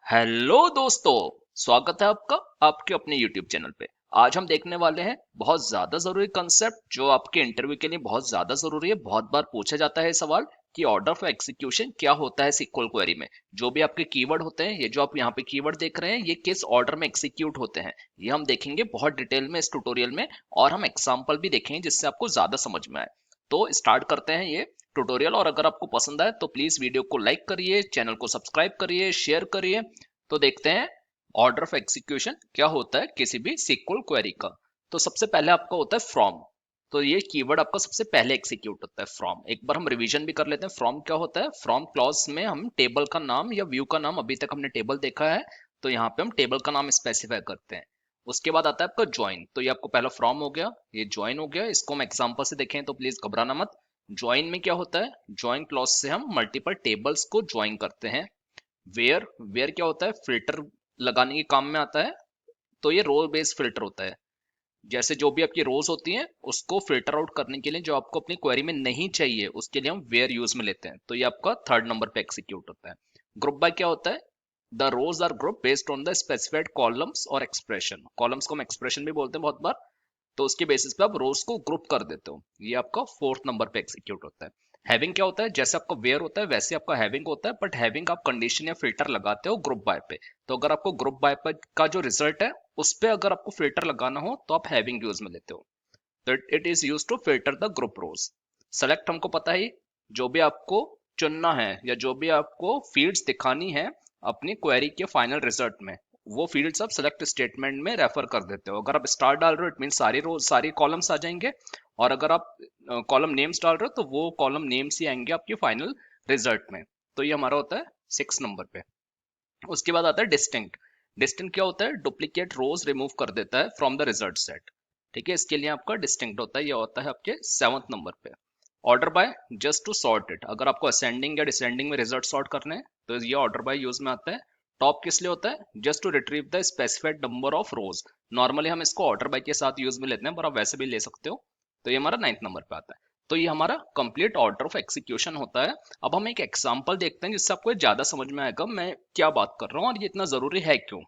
Hello दोस्तों, स्वागत है आपका आपके अपने YouTube चैनल पे। आज हम देखने वाले हैं बहुत ज्यादा जरूरी कंसेप्ट जो आपके इंटरव्यू के लिए बहुत ज्यादा जरूरी है। बहुत बार पूछा जाता है सवाल कि ऑर्डर ऑफ एग्जीक्यूशन क्या होता है SQL क्वेरी में। जो भी आपके कीवर्ड होते हैं, ये जो आप यहाँ पे कीवर्ड देख रहे हैं, ये किस ऑर्डर में एग्जीक्यूट होते हैं, ये हम देखेंगे बहुत डिटेल में इस ट्यूटोरियल में। और हम एग्जाम्पल भी देखेंगे जिससे आपको ज्यादा समझ में आए। तो स्टार्ट करते हैं ये ट्यूटोरियल। और अगर आपको पसंद आए तो प्लीज वीडियो को लाइक करिए, चैनल को सब्सक्राइब करिए, शेयर करिए। तो देखते हैं ऑर्डर ऑफ एग्जीक्यूशन क्या होता है किसी भी SQL क्वेरी का। तो सबसे पहले आपका होता है फ्रॉम। तो ये कीवर्ड आपका सबसे पहले एग्जीक्यूट होता है, फ्रॉम। एक बार हम रिवीजन भी कर लेते हैं फ्रॉम क्या होता है। फ्रॉम क्लॉज में हम टेबल का नाम या व्यू का नाम, अभी तक हमने टेबल देखा है तो यहाँ पे हम टेबल का नाम स्पेसिफाई करते हैं। उसके बाद आता है आपका ज्वाइन। तो ये आपको पहला फ्रॉम हो गया, ये ज्वाइन हो गया। इसको हम एग्जांपल से देखें तो प्लीज घबराना मत। ज्वाइन में क्या होता है, ज्वाइन क्लॉज से हम मल्टीपल टेबल्स को ज्वाइन करते हैं। वेयर, वेयर क्या होता है, फिल्टर लगाने के काम में आता है। तो ये रो बेस्ड फिल्टर होता है। जैसे जो भी आपकी रोज होती हैं उसको फिल्टर आउट करने के लिए, जो आपको अपनी क्वेरी में नहीं चाहिए उसके लिए हम वेयर यूज में लेते हैं। तो ये आपका थर्ड नंबर पे एग्जीक्यूट होता है। ग्रुप बाय क्या होता है, the rows are group based on the specified columns और एक्सप्रेशन। कॉलम्स को हम एक्सप्रेशन भी बोलते हैं बहुत बार। तो उसके बेसिस पे आप रोज को ग्रुप कर देते हो। ये आपका फोर्थ नंबर पे एग्जीक्यूट होता है। हैविंग क्या होता है, जैसे आपका वेयर होता है वैसे आपका हैविंग होता है, बट हैविंग आप कंडीशन या फिल्टर लगाते हो ग्रुप बाय पे। तो अगर आपको ग्रुप बाय पे का जो रिजल्ट है उस पे अगर आपको फिल्टर लगाना हो तो आप हैविंग यूज में लेते हो। तो it is use to filter the group rows. Select हमको पता है, जो भी आपको चुनना है या जो भी आपको फील्ड्स दिखानी है अपनी क्वेरी के फाइनल रिजल्ट में, वो फील्ड्स आप सेलेक्ट स्टेटमेंट में रेफर कर देते हो। अगर आप स्टार डाल रहे हो इट मीन सारी रोज सारी कॉलम्स आ जाएंगे। और अगर आप कॉलम नेम्स डाल रहे हो तो वो कॉलम नेम्स ही आएंगे आपके फाइनल रिजल्ट में। तो ये हमारा होता है 6 नंबर पे। उसके बाद आता है डिस्टिंक्ट। डिस्टिंक्ट क्या होता है, डुप्लीकेट रोज रिमूव कर देता है फ्रॉम द रिजल्ट सेट। ठीक है, इसके लिए आपका डिस्टिंक्ट होता है, ये होता है आपके 7th नंबर पे। Order by, just to sort it. अगर आपको असेंडिंग या डिसेंडिंग में रिजल्ट सॉर्ट करने हैं तो ये ऑर्डर बाय यूज में आता है। टॉप किस लिए होता है, just to retrieve the specified number of rows. Normally हम इसको ऑर्डर बाय के साथ यूज में लेते हैं, पर आप वैसे भी ले सकते हो। तो ये हमारा 9th नंबर पे आता है। तो ये हमारा कंप्लीट ऑर्डर ऑफ एग्जीक्यूशन होता है। अब हम एक एग्जांपल देखते हैं जिससे आपको ज्यादा समझ में आएगा मैं क्या बात कर रहा हूँ और ये इतना जरूरी है क्यों।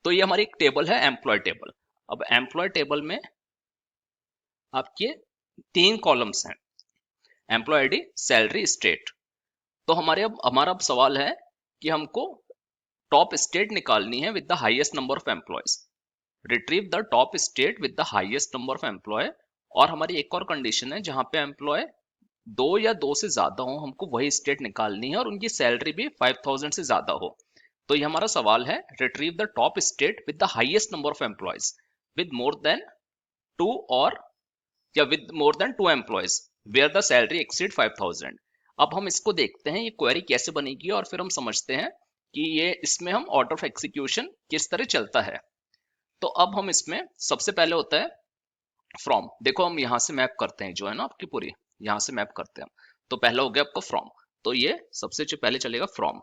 तो ये हमारी एक टेबल है, एम्प्लॉय टेबल। अब एम्प्लॉय टेबल में आपके 3 कॉलम्स हैं, एम्प्लॉय आईडी, सैलरी, स्टेट। तो हमारा अब सवाल है कि हमको टॉप स्टेट निकालनी है with the highest number of employees. Retrieve the top state with the highest number of employee. और हमारी एक और कंडीशन है जहां पे एम्प्लॉय दो या दो से ज्यादा हो, हमको वही स्टेट निकालनी है और उनकी सैलरी भी 5000 से ज्यादा हो। तो ये हमारा सवाल है, retrieve the top state with the highest number of employees with more than 2 और या with more than 2 employees where the salary exceed 5000। अब हम इसको देखते हैं ये क्वेरी कैसे बनेगी और फिर हम समझते हैं कि ये इसमें हम ऑर्डर ऑफ एग्जीक्यूशन किस तरह चलता है। तो अब हम इसमें सबसे पहले होता है फ्रॉम। देखो हम यहाँ से मैप करते हैं जो है ना आपकी पूरी, यहाँ से मैप करते हैं हम। तो पहला हो गया आपका फ्रॉम। तो ये सबसे जो पहले चलेगा फ्रॉम।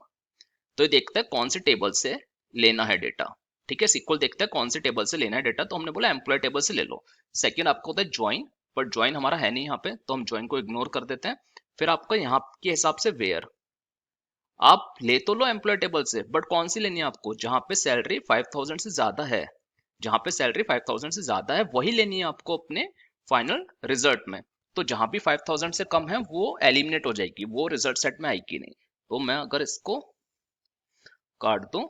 तो ये देखते हैं कौन से टेबल से लेना है डेटा। ठीक है, सिक्वल देखते हैं कौन से टेबल से लेना है डेटा, तो हमने बोला एम्प्लॉय टेबल से ले लो। सेकंड आपको होता है ज्वाइन, पर ज्वाइन हमारा है नहीं यहाँ पे तो हम ज्वाइन को इग्नोर कर देते हैं। फिर आपका यहाँ के हिसाब से वेयर, आप ले तो लो एम्प्लॉय टेबल से बट कौन सी लेनी है आपको, जहां पे सैलरी 5000 से ज्यादा है। जहां पे सैलरी 5000 से ज्यादा है वही लेनी है आपको अपने फाइनल रिजल्ट में। तो जहां भी 5000 से कम है वो एलिमिनेट हो जाएगी, वो रिजल्ट सेट में आएगी नहीं। तो मैं अगर इसको काट दूं,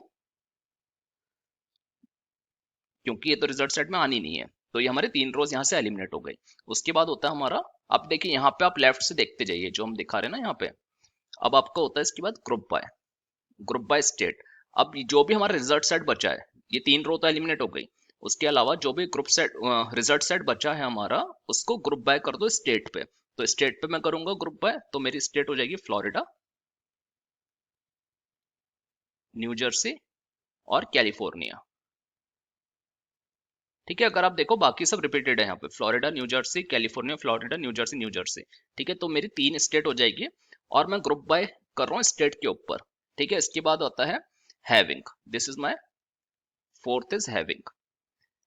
क्योंकि ये तो रिजल्ट सेट में आनी नहीं है, तो ये हमारे 3 रोज यहाँ से एलिमिनेट हो गई। उसके बाद होता है हमारा, अब देखिए यहाँ पे आप लेफ्ट से देखते जाइए जो हम दिखा रहे हैं ना यहाँ पे। अब आपका होता है इसके बाद group by, group by state. अब जो भी हमारा रिजल्ट सेट बचा है, ये 3 रो तो एलिमिनेट हो गई। उसके अलावा जो भी ग्रुप सेट रिजल्ट सेट बचा है हमारा, उसको ग्रुप बाय कर दो स्टेट पे। तो स्टेट पे मैं करूंगा ग्रुप बाय, तो मेरी स्टेट हो जाएगी फ्लोरिडा, न्यू जर्सी और कैलिफोर्निया। ठीक है, अगर आप देखो बाकी सब रिपीटेड है यहाँ पे, Florida, new Jersey, California, Florida, new Jersey, new Jersey. ठीक है, तो मेरी 3 स्टेट हो जाएगी और मैं ग्रुप बाय कर रहा हूँ स्टेट के ऊपर। ठीक है, इसके बाद होता है having, this is my fourth is having.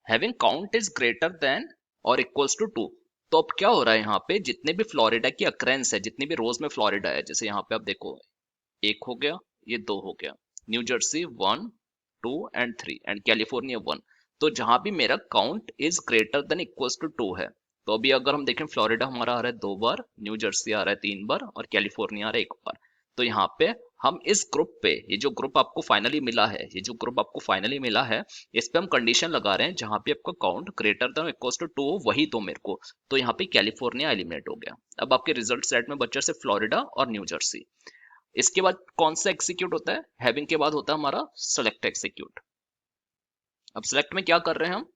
Having count is greater then और इक्वल्स टू 2। तो अब क्या हो रहा है यहाँ पे, जितने भी फ्लोरिडा की अक्रेंस है, जितने भी रोज में फ्लोरिडा है, जैसे यहाँ पे आप देखो एक हो गया, ये 2 हो गया, New Jersey 1 2 and 3 and California 1। तो जहां भी मेरा count is greater than equals to 2 है, तो अभी अगर हम देखें फ्लोरिडा हमारा आ रहा है 2 बार, न्यू जर्सी आ रहा है 3 बार और कैलिफोर्निया आ रहा है 1 बार। तो यहाँ पे हम इस ग्रुप पे, ये जो ग्रुप आपको फाइनली मिला है, ये जो ग्रुप आपको फाइनली मिला है, इस पे हम कंडीशन लगा रहे हैं जहां पे आपका count greater than equals to 2 वही दो मेरे को। तो यहाँ पे कैलिफोर्निया एलिमिनेट हो गया। अब आपके रिजल्ट सेट में बचा सिर्फ फ्लोरिडा और न्यू जर्सी। इसके बाद कौन सा एग्जीक्यूट होता है? हैविंग के बाद होता है हमारा सेलेक्ट एग्जीक्यूट। अब सेलेक्ट में क्या कर रहे हैं हम?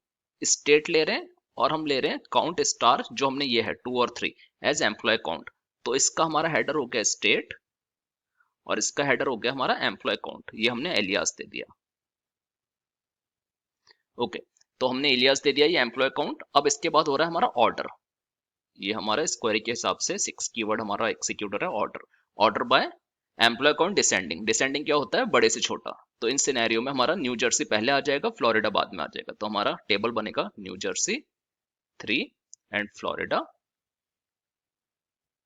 स्टेट ले रहे हैं और हम ले रहे हैं काउंट स्टार, जो हमने ये है 2 और 3 एज एम्प्लॉय काउंट। तो इसका हमारा हेडर हो गया स्टेट और इसका हेडर हो गया हमारा एम्प्लॉय काउंट। ये हमने एलियास दे दिया। ओके, तो हमने एलियास दे दिया, ये एम्प्लॉय काउंट। अब इसके बाद हो रहा है हमारा ऑर्डर। ये हमारा क्वेरी के हिसाब से 6 कीवर्ड हमारा एग्जीक्यूट हो रहा है order. Order by employee count descending. Descending क्या होता है? बड़े से छोटा। तो इन सिनेरियो में हमारा न्यू जर्सी पहले आ जाएगा, फ्लोरिडा बाद में आ जाएगा। तो हमारा टेबल बनेगा न्यू जर्सी 3 एंड फ्लोरिडा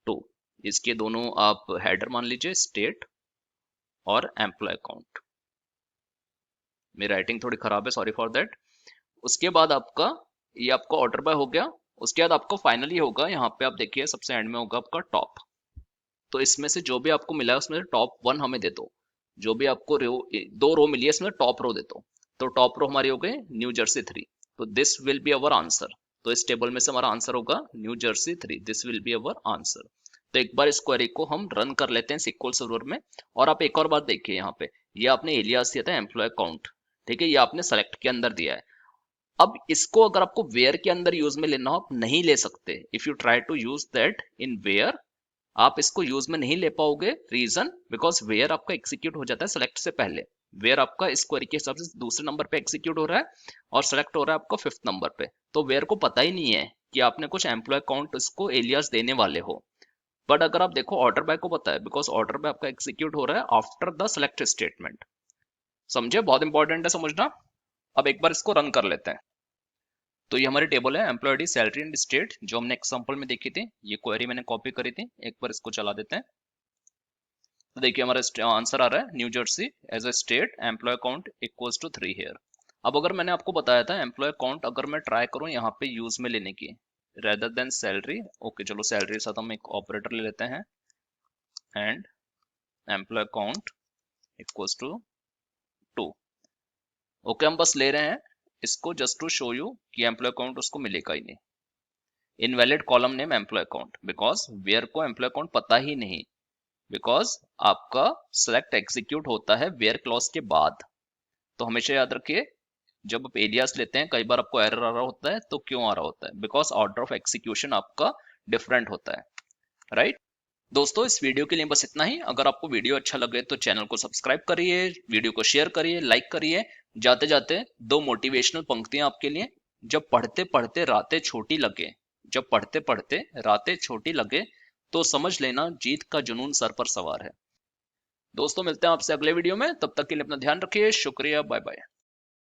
2। इसके दोनों आप हेडर मान लीजिए स्टेट और एम्प्लॉय काउंट। मेरी राइटिंग थोड़ी खराब है, सॉरी फॉर दैट। उसके बाद आपका ये आपका ऑर्डर बाय हो गया। उसके बाद आपको फाइनली होगा, यहाँ पे आप देखिए सबसे एंड में होगा आपका टॉप। तो इसमें से जो भी आपको मिला है उसमें से टॉप 1 हमें दे दो। जो भी आपको रो, 2 रो मिली है इसमें टॉप रो दे दो। तो टॉप रो हमारी हो गई न्यू जर्सी 3। तो this will be our answer. तो इस टेबल में से हमारा आंसर होगा new Jersey 3। This will be our answer. तो एक बार इस क्वेरी को हम रन कर लेते हैं SQL सर्वर में। और आप एक और बात देखिए, यहाँ पे ये आपने एलियास दिया था एम्प्लॉय काउंट, ठीक है, ये आपने सेलेक्ट के अंदर दिया है। अब इसको अगर आपको वेयर के अंदर यूज में लेना हो, आप नहीं ले सकते। If you try to use that in where, आप इसको यूज में नहीं ले पाओगे। रीजन, बिकॉज वेयर आपका एग्जीक्यूट हो जाता है सेलेक्ट से पहले। वेयर आपका इस क्वेरी के हिसाब से दूसरे नंबर पे एग्जीक्यूट हो रहा है और सेलेक्ट हो रहा है आपका 5th नंबर पे। तो वेयर को पता ही नहीं है कि आपने कुछ एम्प्लॉय काउंट इसको एलियास देने वाले हो। बट अगर आप देखो ऑर्डर बाय को पता है, बिकॉज ऑर्डर बाय आपका एग्जीक्यूट हो रहा है आफ्टर द सेलेक्ट स्टेटमेंट। समझे? बहुत इंपॉर्टेंट है समझना। अब एक बार इसको रन कर लेते हैं। तो ये हमारी टेबल है employee D salary and state, जो हमने एग्जांपल में देखी थी। ये क्वेरी मैंने कॉपी करी थी। एक बार इसको चला देते हैं। तो देखिए हमारा आंसर आ रहा है New Jersey as a state employee count equals to 3 here. अब अगर मैंने आपको बताया था एम्प्लॉय काउंट अगर मैं ट्राई करूं यहाँ पे यूज में लेने की रेदर देन सैलरी, ओके चलो सैलरी के साथ हम एक ऑपरेटर ले लेते हैं and employee count equals to 2। Okay, हम बस ले रहे हैं इसको जस्ट टू शो यू कि एम्प्लॉय काउंट उसको मिलेगा ही नहीं। Invalid column name employee count, because where को एम्प्लॉय काउंट पता ही नहीं, बिकॉज आपका सेलेक्ट एग्जीक्यूट होता है वेयर क्लॉज के बाद। तो हमेशा याद रखिए जब आप एलियास लेते हैं कई बार आपको एरर आ रहा होता है। तो क्यों आ रहा होता है? बिकॉज ऑर्डर ऑफ एग्जीक्यूशन आपका डिफरेंट होता है, राइट? दोस्तों इस वीडियो के लिए बस इतना ही। अगर आपको वीडियो अच्छा लगे तो चैनल को सब्सक्राइब करिए, वीडियो को शेयर करिए, लाइक करिए। जाते जाते 2 मोटिवेशनल पंक्तियां आपके लिए। जब पढ़ते पढ़ते रातें छोटी लगे, जब पढ़ते पढ़ते रातें छोटी लगे, तो समझ लेना जीत का जुनून सर पर सवार है। दोस्तों मिलते हैं आपसे अगले वीडियो में, तब तक के लिए अपना ध्यान रखिए। शुक्रिया, बाय बाय।